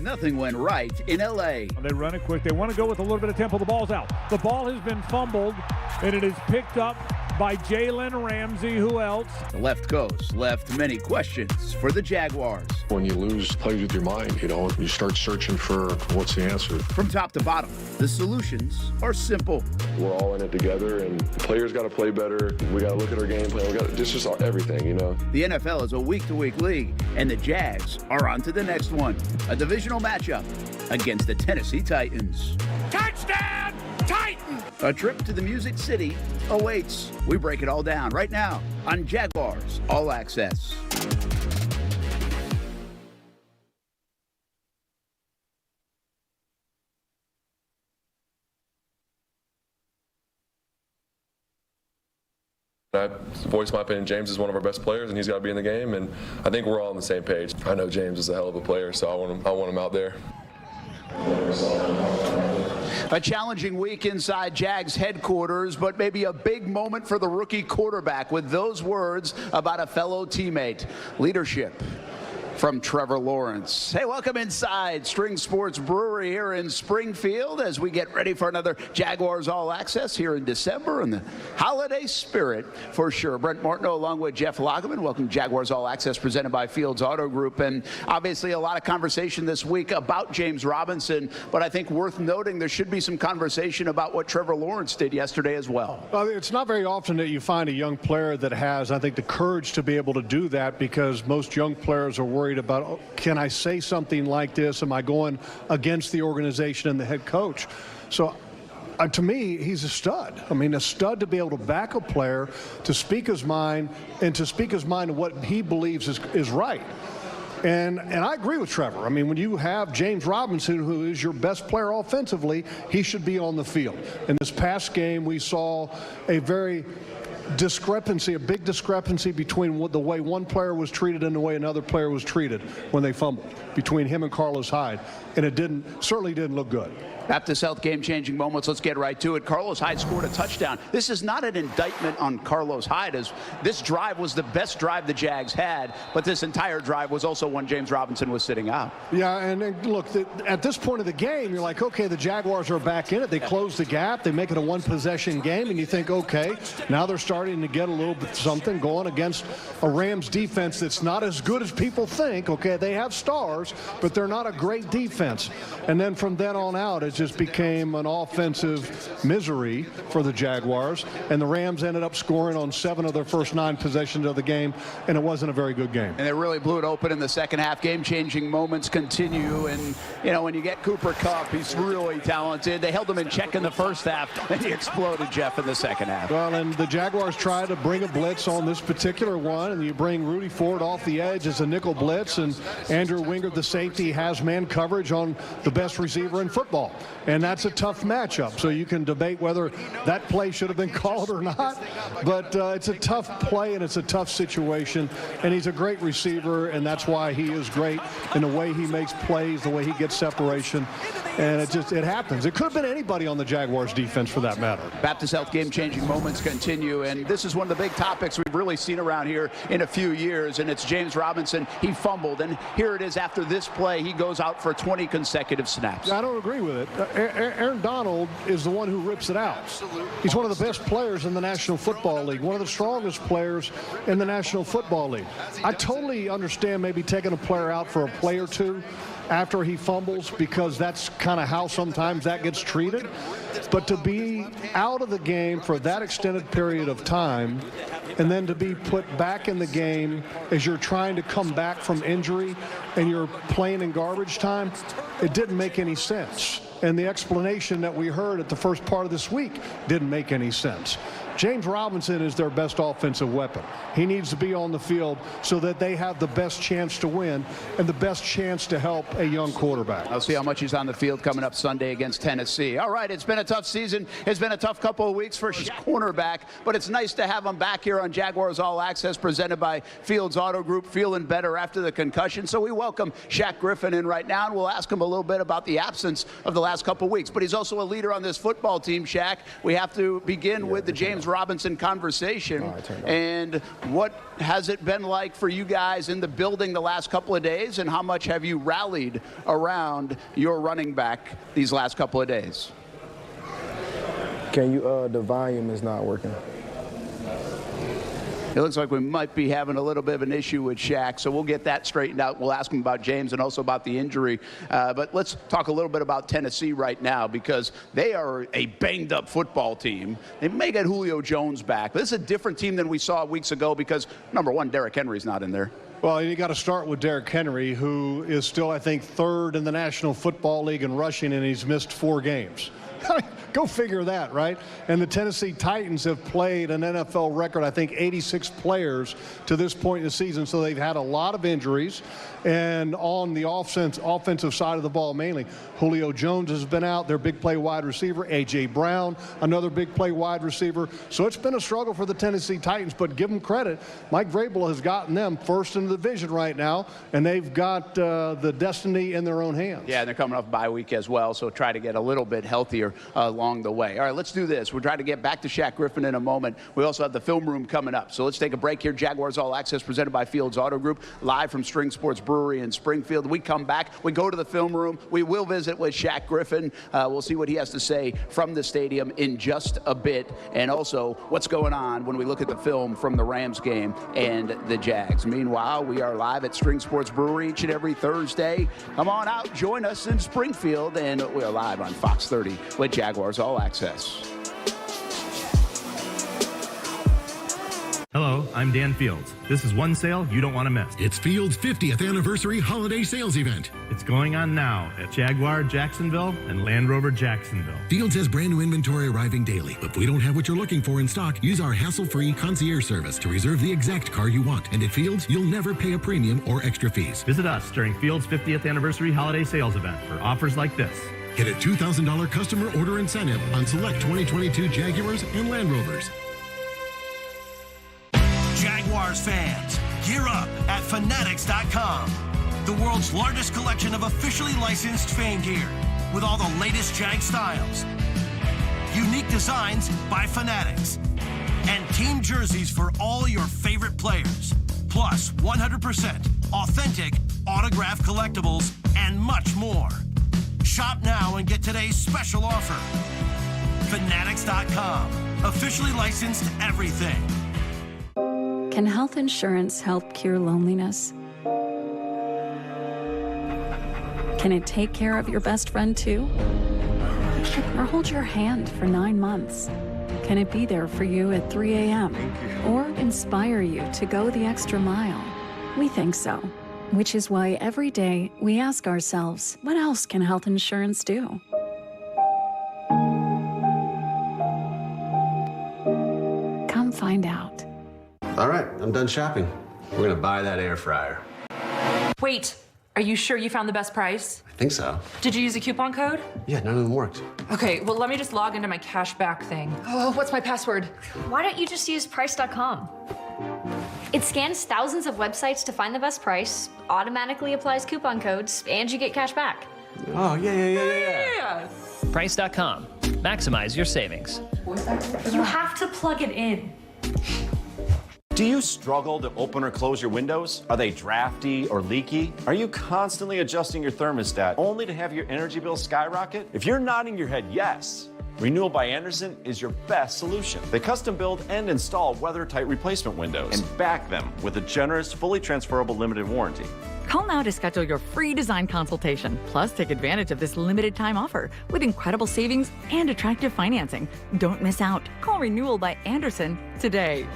nothing went right in L.A. They run it quick. They want to go with a little bit of tempo. The ball's out. The ball has been fumbled, and it is picked up by Jalen Ramsey. Who else? The left coast left many questions for the Jaguars. When you lose, plays with your mind, you start searching for what's the answer. From top to bottom, the solutions are simple. We're all in it together, and the players got to play better. We got to look at our game plan. We got just everything, The NFL is a week-to-week league, and the Jags are on to the next one. A divisional matchup against the Tennessee Titans. Touchdown, Titans! A trip to the Music City awaits. We break it all down right now on Jaguars All Access. I voiced my opinion. James is one of our best players, and he's got to be in the game. And I think we're all on the same page. I know James is a hell of a player, so I want him out there. A challenging week inside Jags headquarters, but maybe a big moment for the rookie quarterback with those words about a fellow teammate. Leadership from Trevor Lawrence. Hey, welcome inside String Sports Brewery here in Springfield as we get ready for another Jaguars All Access here in December in the holiday spirit for sure. Brent Martineau along with Jeff Lageman. Welcome to Jaguars All Access presented by Fields Auto Group. And obviously a lot of conversation this week about James Robinson, but I think worth noting there should be some conversation about what Trevor Lawrence did yesterday as well. Well, it's not very often that you find a young player that has, I think, the courage to be able to do that, because most young players are worried about, oh, can I say something like this? Am I going against the organization and the head coach? So to me, he's a stud. I mean, a stud to be able to back a player, to speak his mind, and to speak his mind of what he believes is right. And I agree with Trevor. I mean, when you have James Robinson, who is your best player offensively, he should be on the field. In this past game, we saw a very a big discrepancy between the way one player was treated and the way another player was treated when they fumbled, between him and Carlos Hyde, and it certainly didn't look good. Baptist Health game-changing moments. Let's get right to it. Carlos Hyde scored a touchdown. This is not an indictment on Carlos Hyde, as this drive was the best drive the Jags had, but this entire drive was also one James Robinson was sitting out. Yeah, and look, at this point of the game, you're like, okay, the Jaguars are back in it. They close the gap. They make it a one-possession game, and you think, okay, now they're starting to get a little bit something going against a Rams defense that's not as good as people think. Okay, they have stars, but they're not a great defense. And then from then on out, it just became an offensive misery for the Jaguars, and the Rams ended up scoring on 7 of their first 9 possessions of the game, and it wasn't a very good game. And they really blew it open in the second half. Game-changing moments continue, and when you get Cooper Kupp, he's really talented. They held him in check in the first half, and he exploded, Jeff, in the second half. Well, and the Jaguars tried to bring a blitz on this particular one, and you bring Rudy Ford off the edge as a nickel blitz, and Andrew Wingard, the safety, has man coverage on the best receiver in football. And that's a tough matchup. So you can debate whether that play should have been called or not. But it's a tough play, and it's a tough situation. And he's a great receiver, and that's why he is great in the way he makes plays, the way he gets separation. And it happens. It could have been anybody on the Jaguars defense for that matter. Baptist Health game-changing moments continue, and this is one of the big topics we've really seen around here in a few years, and it's James Robinson. He fumbled, and here it is after this play. He goes out for 20 consecutive snaps. I don't agree with it. Aaron Donald is the one who rips it out. He's one of the best players in the National Football League, one of the strongest players in the National Football League. I totally understand maybe taking a player out for a play or two after he fumbles, because that's kind of how sometimes that gets treated. But to be out of the game for that extended period of time, and then to be put back in the game as you're trying to come back from injury and you're playing in garbage time, it didn't make any sense. And the explanation that we heard at the first part of this week didn't make any sense. James Robinson is their best offensive weapon. He needs to be on the field so that they have the best chance to win and the best chance to help a young quarterback. I'll see how much he's on the field coming up Sunday against Tennessee. All right, it's been a tough season. It's been a tough couple of weeks for cornerback, but it's nice to have him back here on Jaguars All Access presented by Fields Auto Group, feeling better after the concussion. So we welcome Shaq Griffin in right now, and we'll ask him a little bit about the absence of the last last couple weeks. But he's also a leader on this football team, Shaq. We have to begin with the James Robinson conversation. And what has it been like for you guys in the building the last couple of days, and how much have you rallied around your running back these last couple of days? Can you, the volume is not working. It looks like we might be having a little bit of an issue with Shaq, so we'll get that straightened out. We'll ask him about James and also about the injury. But let's talk a little bit about Tennessee right now, because they are a banged-up football team. They may get Julio Jones back. This is a different team than we saw weeks ago because, number one, Derrick Henry's not in there. Well, you got to start with Derrick Henry, who is still, I think, third in the National Football League in rushing, and he's missed 4 games. Go figure that, right? And the Tennessee Titans have played an NFL record, I think, 86 players to this point in the season. So they've had a lot of injuries. And on the offensive side of the ball mainly, Julio Jones has been out, their big play wide receiver. A.J. Brown, another big play wide receiver. So it's been a struggle for the Tennessee Titans, but give them credit. Mike Vrabel has gotten them first in the division right now, and they've got the destiny in their own hands. Yeah, and they're coming off bye week as well, so try to get a little bit healthier along the way. All right, let's do this. We're trying to get back to Shaq Griffin in a moment. We also have the film room coming up. So let's take a break here. Jaguars All Access presented by Fields Auto Group, live from String Sports Brewery in Springfield. We come back. We go to the film room. We will visit with Shaq Griffin. We'll see what he has to say from the stadium in just a bit, and also what's going on when we look at the film from the Rams game and the Jags. Meanwhile, we are live at String Sports Brewery each and every Thursday. Come on out. Join us in Springfield, and we are live on Fox 30 with Jaguars All Access. Hello, I'm Dan Fields. This is one sale you don't want to miss. It's Fields' 50th anniversary holiday sales event. It's going on now at Jaguar Jacksonville and Land Rover Jacksonville. Fields has brand new inventory arriving daily. If we don't have what you're looking for in stock, use our hassle-free concierge service to reserve the exact car you want. And at Fields, you'll never pay a premium or extra fees. Visit us during Fields' 50th anniversary holiday sales event for offers like this. Get a $2,000 customer order incentive on select 2022 Jaguars and Land Rovers. Jaguars fans, gear up at Fanatics.com, the world's largest collection of officially licensed fan gear with all the latest Jag styles, unique designs by Fanatics, and team jerseys for all your favorite players, plus 100% authentic autographed collectibles and much more. Shop now and get today's special offer. Fanatics.com, officially licensed everything. Can health insurance help cure loneliness? Can it take care of your best friend too? Or hold your hand for 9 months? Can it be there for you at 3 a.m.? Or inspire you to go the extra mile? We think so, which is why every day we ask ourselves, what else can health insurance do? Come find out. All right, I'm done shopping. We're gonna buy that air fryer. Wait, are you sure you found the best price? I think so. Did you use a coupon code? Yeah, none of them worked. Okay, well, let me just log into my cash back thing. Oh, what's my password? Why don't you just use price.com? It scans thousands of websites to find the best price, automatically applies coupon codes, and you get cash back. Oh, yeah. Price.com. Maximize your savings. You have to plug it in. Do you struggle to open or close your windows? Are they drafty or leaky? Are you constantly adjusting your thermostat only to have your energy bill skyrocket? If you're nodding your head yes, Renewal by Andersen is your best solution. They custom build and install weather-tight replacement windows and back them with a generous, fully transferable limited warranty. Call now to schedule your free design consultation. Plus, take advantage of this limited time offer with incredible savings and attractive financing. Don't miss out. Call Renewal by Andersen today.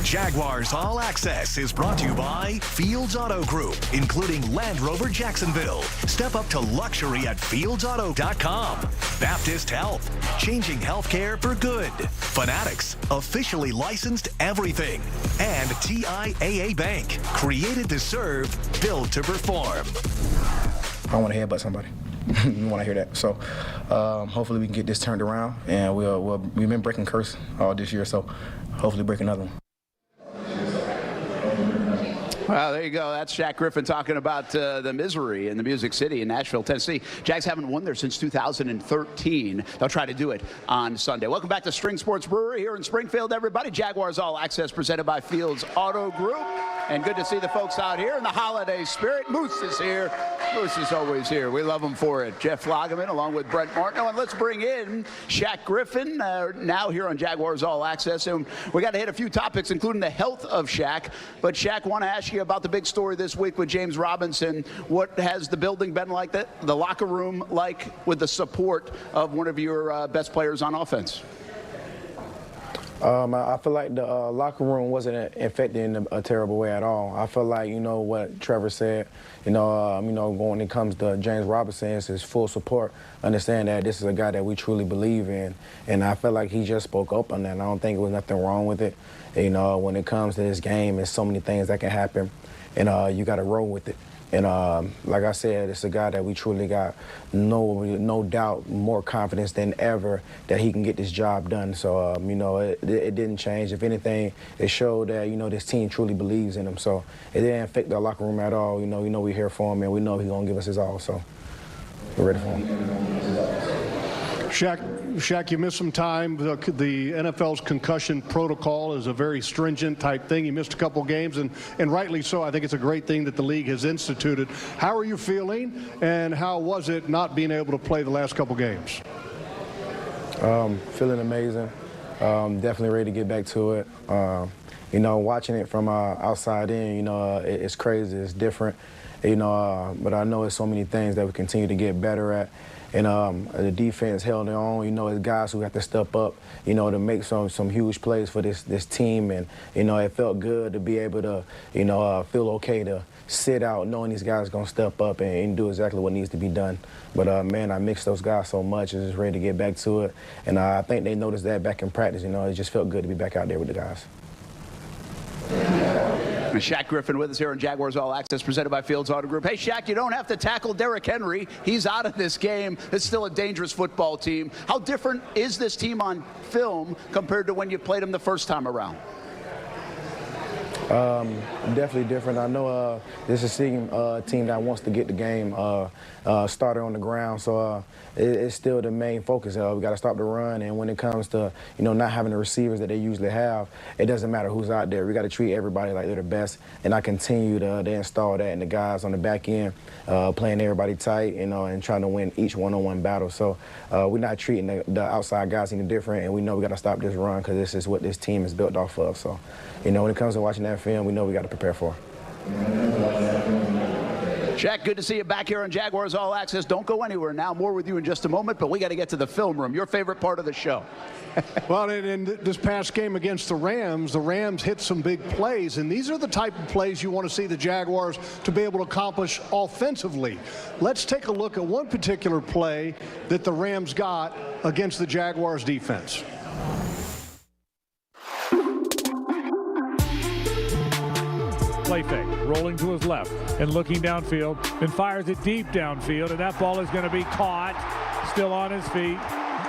Jaguars All Access is brought to you by Fields Auto Group, including Land Rover Jacksonville. Step up to luxury at fieldsauto.com. Baptist Health, changing healthcare for good. Fanatics, officially licensed everything. And TIAA Bank, created to serve, built to perform. I want to headbutt somebody. You want to hear that. So hopefully we can get this turned around, and we've been breaking curse all this year, so hopefully break another one. Well, there you go. That's Shaq Griffin talking about the misery in the Music City in Nashville, Tennessee. Jags haven't won there since 2013. They'll try to do it on Sunday. Welcome back to String Sports Brewery here in Springfield, everybody. Jaguars All Access presented by Fields Auto Group. And good to see the folks out here in the holiday spirit. Moose is here. Moose is always here. We love him for it. Jeff Lageman along with Brent Martineau. And let's bring in Shaq Griffin now here on Jaguars All Access. And we got to hit a few topics, including the health of Shaq. But Shaq, want to ask you about the big story this week with James Robinson. What has the building been like, the locker room like, with the support of one of your best players on offense? I feel like the locker room wasn't affected in a terrible way at all. I feel like, what Trevor said, when it comes to James Robinson, it's his full support. Understand that this is a guy that we truly believe in, and I feel like he just spoke up on that. And I don't think there was nothing wrong with it. When it comes to this game, there's so many things that can happen, and you got to roll with it. And like I said, it's a guy that we truly got no doubt more confidence than ever that he can get this job done. So, it didn't change. If anything, it showed that, this team truly believes in him. So it didn't affect the locker room at all. We're here for him, and we know he's going to give us his all. So we're ready for him. Shaq, you missed some time. The NFL's concussion protocol is a very stringent type thing. You missed a couple games, and rightly so. I think it's a great thing that the league has instituted. How are you feeling, and how was it not being able to play the last couple games? Feeling amazing. Definitely ready to get back to it. Watching it from outside in, it's crazy. It's different. But I know there's so many things that we continue to get better at. And the defense held their own. It's guys who have to step up, to make some huge plays for this team. And, it felt good to be able to, feel okay to sit out knowing these guys are going to step up and do exactly what needs to be done. But, man, I miss those guys so much. I'm just ready to get back to it. And I think they noticed that back in practice. It just felt good to be back out there with the guys. Shaq Griffin with us here on Jaguars All Access, presented by Fields Auto Group. Hey, Shaq, you don't have to tackle Derrick Henry. He's out of this game. It's still a dangerous football team. How different is this team on film compared to when you played them the first time around? Definitely different. I know this is a team that wants to get the game started on the ground, so it's still the main focus. We got to stop the run, and when it comes to not having the receivers that they usually have, it doesn't matter who's out there. We got to treat everybody like they're the best, and I continue to install that in the guys on the back end, playing everybody tight, and trying to win each one-on-one battle. So we're not treating the outside guys any different, and we know we got to stop this run because this is what this team is built off of. So when it comes to watching that film, we know we got to prepare for it. Shaq, good to see you back here on Jaguars All Access. Don't go anywhere now. More with you in just a moment, but we got to get to the film room, your favorite part of the show. Well, in this past game against the Rams hit some big plays, and these are the type of plays you want to see the Jaguars to be able to accomplish offensively. Let's take a look at one particular play that the Rams got against the Jaguars defense. Play fake, rolling to his left and looking downfield, and fires it deep downfield, and that ball is going to be caught, still on his feet.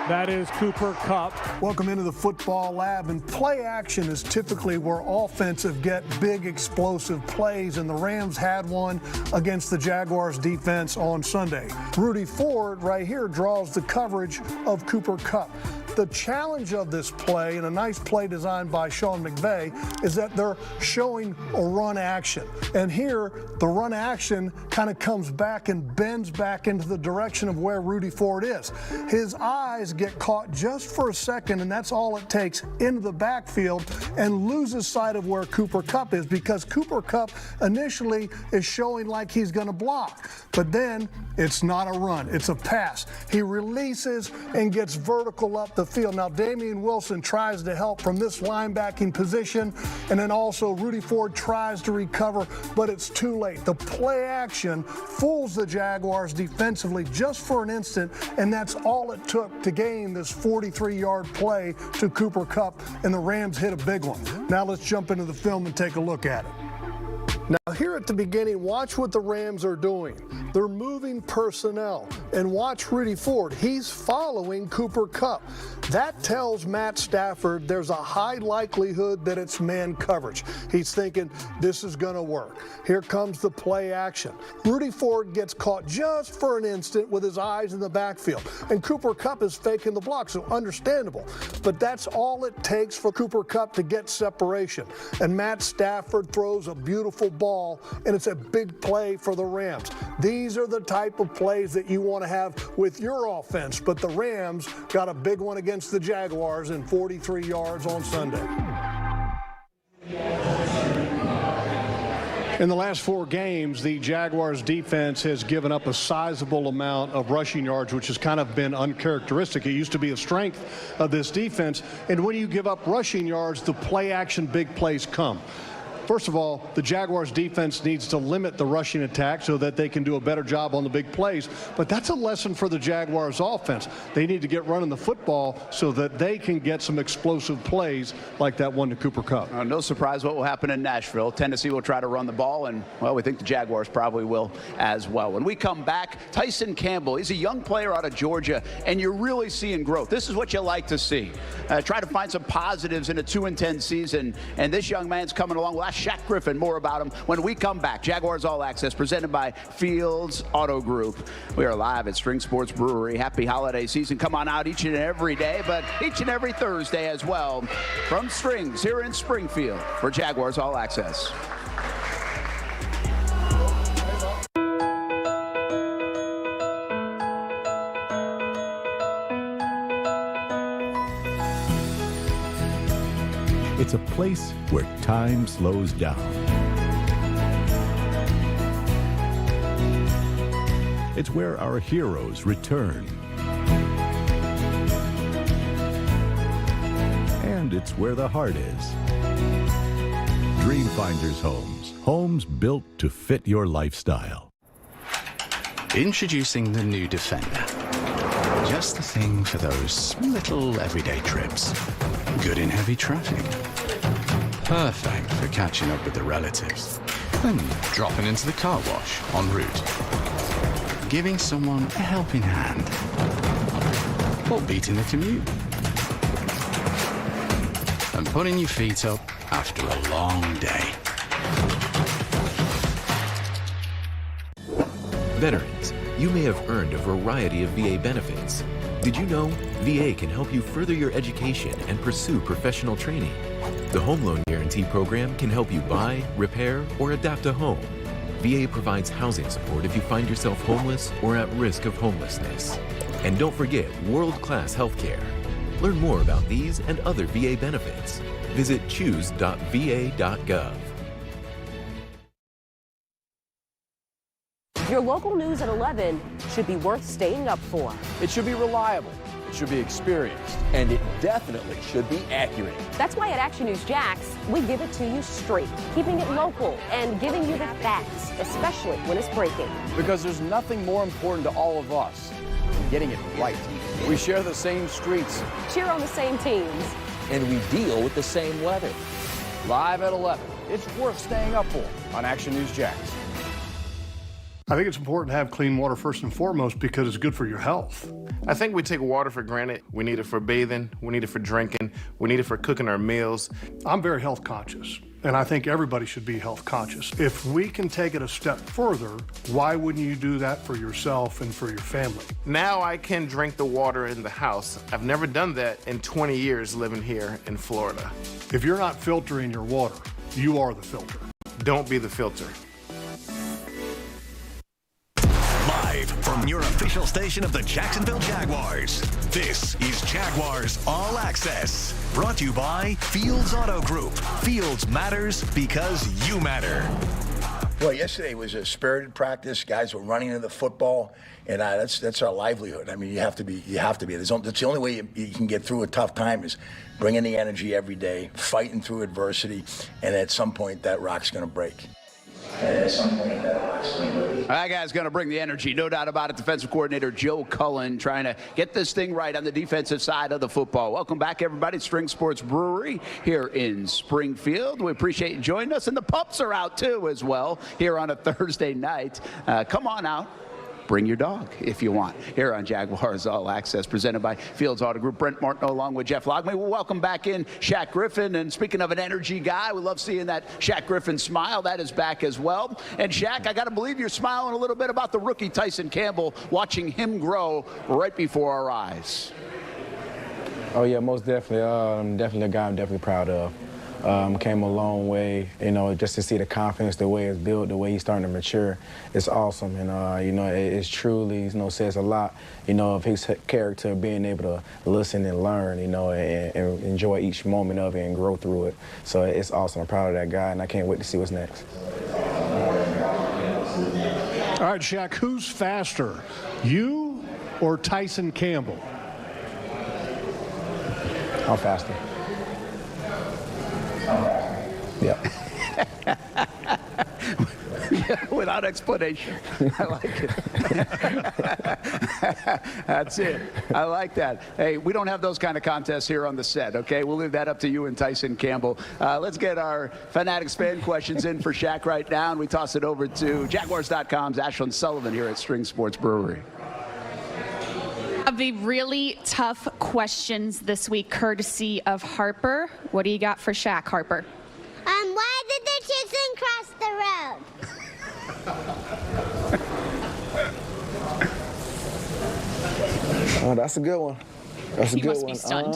That is Cooper Kupp. Welcome into the football lab, and play action is typically where offensive get big explosive plays, and the Rams had one against the Jaguars defense on Sunday. Rudy Ford right here draws the coverage of Cooper Kupp. The challenge of this play, and a nice play designed by Sean McVay, is that they're showing a run action. And here, the run action kind of comes back and bends back into the direction of where Rudy Ford is. His eyes get caught just for a second, and that's all it takes, into the backfield, and loses sight of where Cooper Kupp is, because Cooper Kupp initially is showing like he's going to block. But then it's not a run, it's a pass. He releases and gets vertical up the field. Now, Damian Wilson tries to help from this linebacking position, and then also Rudy Ford tries to recover, but it's too late. The play action fools the Jaguars defensively just for an instant, and that's all it took to gain this 43-yard play to Cooper Kupp, and the Rams hit a big one. Now let's jump into the film and take a look at it. Now, here at the beginning, watch what the Rams are doing. They're moving personnel. And watch Rudy Ford. He's following Cooper Kupp. That tells Matt Stafford there's a high likelihood that it's man coverage. He's thinking, this is going to work. Here comes the play action. Rudy Ford gets caught just for an instant with his eyes in the backfield. And Cooper Kupp is faking the block, so understandable. But that's all it takes for Cooper Kupp to get separation. And Matt Stafford throws a beautiful ball, and it's a big play for the Rams. These are the type of plays that you want to have with your offense, but the Rams got a big one against the Jaguars in 43 yards on Sunday. In the last 4 games, the Jaguars defense has given up a sizable amount of rushing yards, which has kind of been uncharacteristic. It used to be a strength of this defense. And when you give up rushing yards, the play action big plays come. First of all, the Jaguars defense needs to limit the rushing attack so that they can do a better job on the big plays. But that's a lesson for the Jaguars offense. They need to get running the football so that they can get some explosive plays like that one to Cooper Kupp. No surprise what will happen in Nashville. Tennessee will try to run the ball, and, well, we think the Jaguars probably will as well. When we come back, Tyson Campbell, he's a young player out of Georgia, and you're really seeing growth. This is what you like to see. Try to find some positives in a 2-10 season, and this young man's coming along. We'll ask Shaq Griffin more about him when we come back. Jaguars All Access, presented by Fields Auto Group. We are live at String Sports Brewery. Happy holiday season. Come on out each and every day, but each and every Thursday as well. From Strings here in Springfield for Jaguars All Access. It's a place where time slows down. It's where our heroes return. And it's where the heart is. Dreamfinders Homes. Homes built to fit your lifestyle. Introducing the new Defender. Just the thing for those little everyday trips. Good in heavy traffic. Perfect for catching up with the relatives. And dropping into the car wash en route. Giving someone a helping hand. Or beating the commute. And putting your feet up after a long day. Veterans, you may have earned a variety of VA benefits. Did you know VA can help you further your education and pursue professional training? The Home Loan Guarantee Program can help you buy, repair, or adapt a home. VA provides housing support if you find yourself homeless or at risk of homelessness. And don't forget world-class health care. Learn more about these and other VA benefits. Visit choose.va.gov. Your local news at 11 should be worth staying up for. It should be reliable, it should be experienced, and it definitely should be accurate. That's why at Action News Jax, we give it to you straight, keeping it local and giving you the facts, especially when it's breaking. Because there's nothing more important to all of us than getting it right. We share the same streets, cheer on the same teams, and we deal with the same weather. Live at 11, it's worth staying up for on Action News Jax. I think it's important to have clean water first and foremost because it's good for your health. I think we take water for granted. We need it for bathing, we need it for drinking, we need it for cooking our meals. I'm very health conscious, and I think everybody should be health conscious. If we can take it a step further, why wouldn't you do that for yourself and for your family? Now I can drink the water in the house. I've never done that in 20 years living here in Florida. If you're not filtering your water, you are the filter. Don't be the filter. Live from your official station of the Jacksonville Jaguars, this is Jaguars All Access. Brought to you by Fields Auto Group. Fields matters because you matter. Well, yesterday was a spirited practice. Guys were running into the football, and that's our livelihood. I mean, you have to be. That's the only way you can get through a tough time is bringing the energy every day, fighting through adversity, and at some point that rock's going to break. And at some point that rock's going to break. That guy's going to bring the energy, no doubt about it. Defensive coordinator Joe Cullen trying to get this thing right on the defensive side of the football. Welcome back, everybody. String Sports Brewery here in Springfield. We appreciate you joining us, and the pups are out too as well here on a Thursday night. Come on out. Bring your dog if you want here on Jaguars All Access, presented by Fields Auto Group. Brent Martineau along with Jeff Lageman. We'll welcome back in Shaq Griffin. And speaking of an energy guy, we love seeing that Shaq Griffin smile. That is back as well. And Shaq, I got to believe you're smiling a little bit about the rookie Tyson Campbell, watching him grow right before our eyes. Oh, yeah, most definitely. Definitely a guy I'm definitely proud of. Came a long way, just to see the confidence, the way it's built, the way he's starting to mature. It's awesome, and, it's truly, says a lot, of his character, being able to listen and learn, and enjoy each moment of it and grow through it. So it's awesome. I'm proud of that guy, and I can't wait to see what's next. All right, Shaq, who's faster, you or Tyson Campbell? I'm faster. Yeah. Yeah, without explanation. I like it. That's it. I like that. Hey, we don't have those kind of contests here on the set, okay? We'll leave that up to you and Tyson Campbell. Let's get our Fanatics fan questions in for Shaq right now, and we toss it over to Jaguars.com's Ashlyn Sullivan here at String Sports Brewery. Of the really tough questions this week, courtesy of Harper. What do you got for Shaq, Harper? Why did the chicken cross the road? Oh, that's a good one. That's a You good must one. be stunned.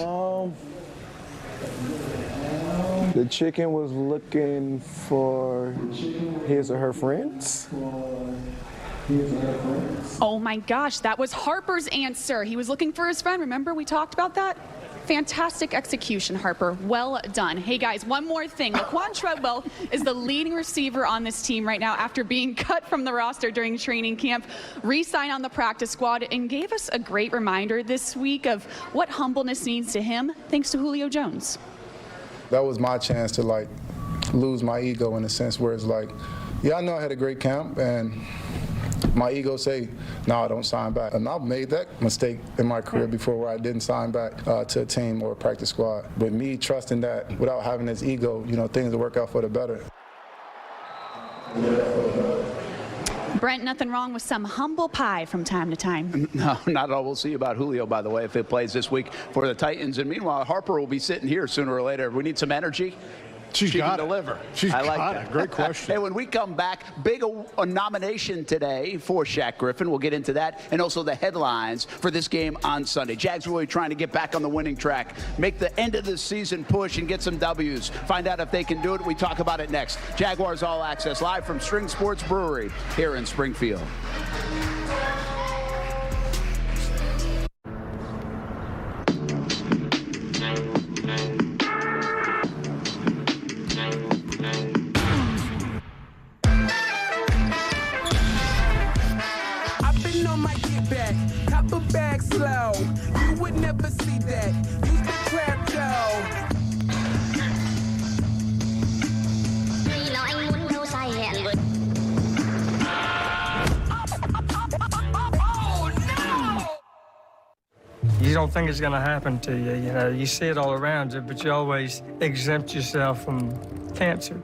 The chicken was looking for his or her friends. Oh my gosh, that was Harper's answer. He was looking for his friend. Remember, we talked about that? Fantastic execution, Harper. Well done. Hey, guys, one more thing. Laquan Treadwell is the leading receiver on this team right now after being cut from the roster during training camp, re-signed on the practice squad, and gave us a great reminder this week of what humbleness means to him, thanks to Julio Jones. That was my chance to, lose my ego in a sense where it's yeah, I know I had a great camp, and my ego say, no, I don't sign back. And I've made that mistake in my career before where I didn't sign back to a team or a practice squad. But me trusting that without having this ego, things will work out for the better. Brent, nothing wrong with some humble pie from time to time. No, not at all. We'll see about Julio, by the way, if it plays this week for the Titans. And meanwhile, Harper will be sitting here sooner or later. We need some energy. She can deliver. She's I like got that. it. Great question. Hey, when we come back, big nomination today for Shaq Griffin. We'll get into that, and also the headlines for this game on Sunday. Jags really trying to get back on the winning track, make the end of the season push and get some W's. Find out if they can do it. We talk about it next. Jaguars All Access, live from String Sports Brewery here in Springfield. Back slow, you would never see that. Use the trap dough. You don't think it's going to happen to you. You see it all around you, but you always exempt yourself from cancer.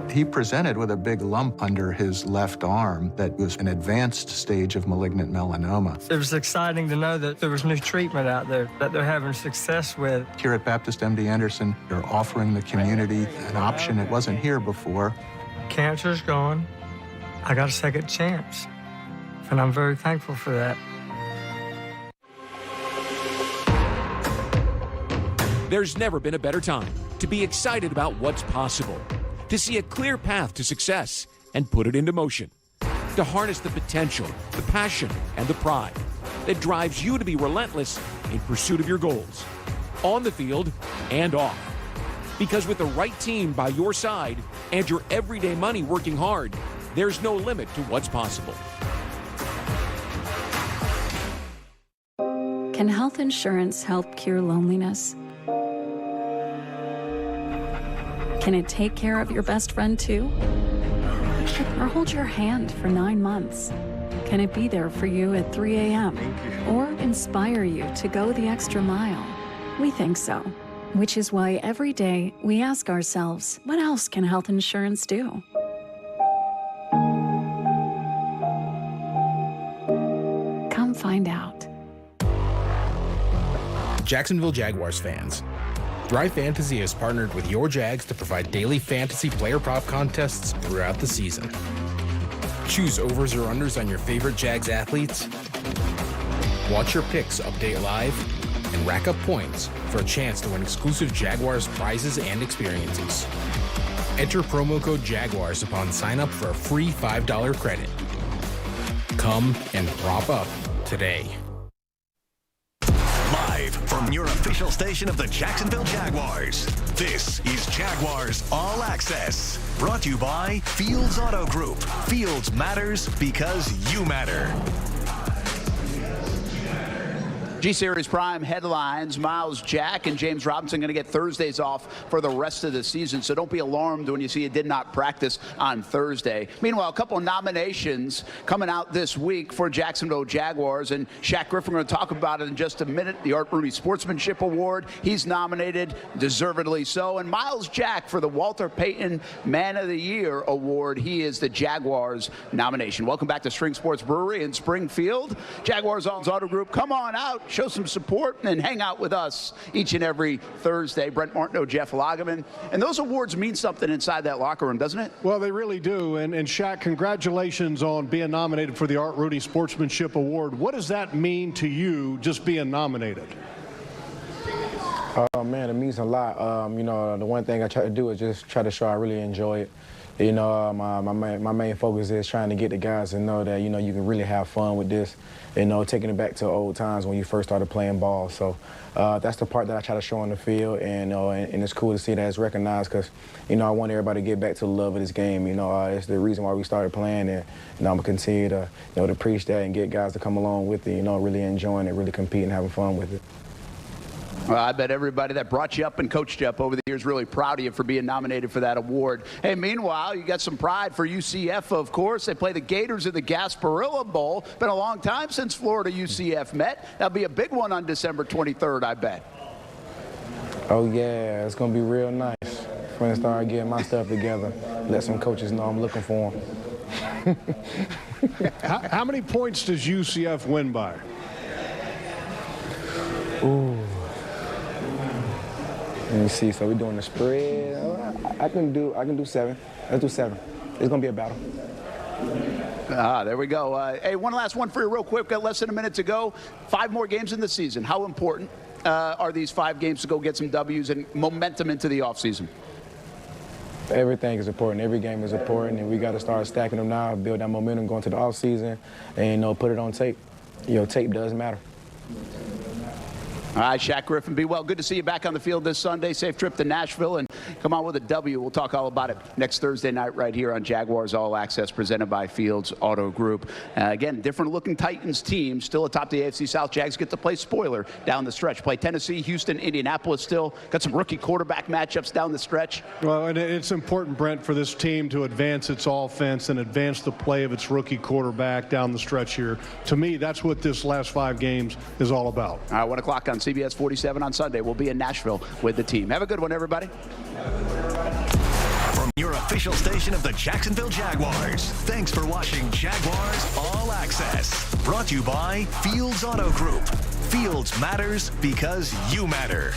He presented with a big lump under his left arm that was an advanced stage of malignant melanoma. It was exciting to know that there was new treatment out there that they're having success with. Here at Baptist MD Anderson, they're offering the community an option that wasn't here before. Cancer's gone. I got a second chance, and I'm very thankful for that. There's never been a better time to be excited about what's possible, to see a clear path to success and put it into motion, to harness the potential, the passion, and the pride that drives you to be relentless in pursuit of your goals, on the field and off. Because with the right team by your side and your everyday money working hard, there's no limit to what's possible. Can health insurance help cure loneliness? Can it take care of your best friend too? or hold your hand for 9 months? Can it be there for you at 3 a.m. or inspire you to go the extra mile? We think so, which is why every day we ask ourselves, what else can health insurance do? Come find out. Jacksonville Jaguars fans. Thrive Fantasy has partnered with your Jags to provide daily fantasy player prop contests throughout the season. Choose overs or unders on your favorite Jags athletes. Watch your picks update live and rack up points for a chance to win exclusive Jaguars prizes and experiences. Enter promo code Jaguars upon sign up for a free $5 credit. Come and prop up today. Live from your official station of the Jacksonville Jaguars, this is Jaguars All Access. Brought to you by Fields Auto Group. Fields matters because you matter. G-Series Prime headlines. Miles Jack and James Robinson going to get Thursdays off for the rest of the season, so don't be alarmed when you see he did not practice on Thursday. Meanwhile, a couple of nominations coming out this week for Jacksonville Jaguars, and Shaq Griffin, we're going to talk about it in just a minute. The Art Rooney Sportsmanship Award, he's nominated, deservedly so. And Miles Jack for the Walter Payton Man of the Year Award. He is the Jaguars nomination. Welcome back to String Sports Brewery in Springfield. Jaguars Auto Group, come on out. Show some support and hang out with us each and every Thursday. Brent, Martineau, Jeff Lageman. And those awards mean something inside that locker room, doesn't it? Well, they really do. And Shaq, congratulations on being nominated for the Art Rooney Sportsmanship Award. What does that mean to you, just being nominated? Oh, man, it means a lot. You know, the one thing I try to do is just try to show I really enjoy it. You know, my main focus is trying to get the guys to know that, you know, you can really have fun with this. You know, taking it back to old times when you first started playing ball. So that's the part that I try to show on the field, and it's cool to see that it's recognized because, you know, I want everybody to get back to the love of this game. You know, it's the reason why we started playing, and I'm going to continue to, you know, to preach that and get guys to come along with it, you know, really enjoying it, really competing, having fun with it. Well, I bet everybody that brought you up and coached you up over the years really proud of you for being nominated for that award. Hey, meanwhile, you got some pride for UCF, of course. They play the Gators in the Gasparilla Bowl. Been a long time since Florida UCF met. That'll be a big one on December 23rd, I bet. Oh, yeah, it's going to be real nice. When I start getting my stuff together, let some coaches know I'm looking for them. How many points does UCF win by? Ooh. Let me see. So we're doing the spread. I can do 7. Let's do 7. It's gonna be a battle. There we go. Hey, one last one for you real quick. Got less than a minute to go. 5 more games in the season. How important are these 5 games to go get some W's and momentum into the offseason? Everything is important. Every game is important, and we got to start stacking them now, build that momentum going to the offseason, and, you know, put it on tape. You know, tape does matter. All right, Shaq Griffin, be well. Good to see you back on the field this Sunday. Safe trip to Nashville, and come on with a W. We'll talk all about it next Thursday night right here on Jaguars All Access, presented by Fields Auto Group. Again, different-looking Titans team, still atop the AFC South. Jags get to play spoiler down the stretch. Play Tennessee, Houston, Indianapolis still. Got some rookie quarterback matchups down the stretch. Well, and it's important, Brent, for this team to advance its offense and advance the play of its rookie quarterback down the stretch here. To me, that's what this last 5 games is all about. All right, 1 o'clock on CBS 47 on Sunday. We'll be in Nashville with the team. Have a good one, everybody. From your official station of the Jacksonville Jaguars, thanks for watching Jaguars All Access. Brought to you by Fields Auto Group. Fields matters because you matter.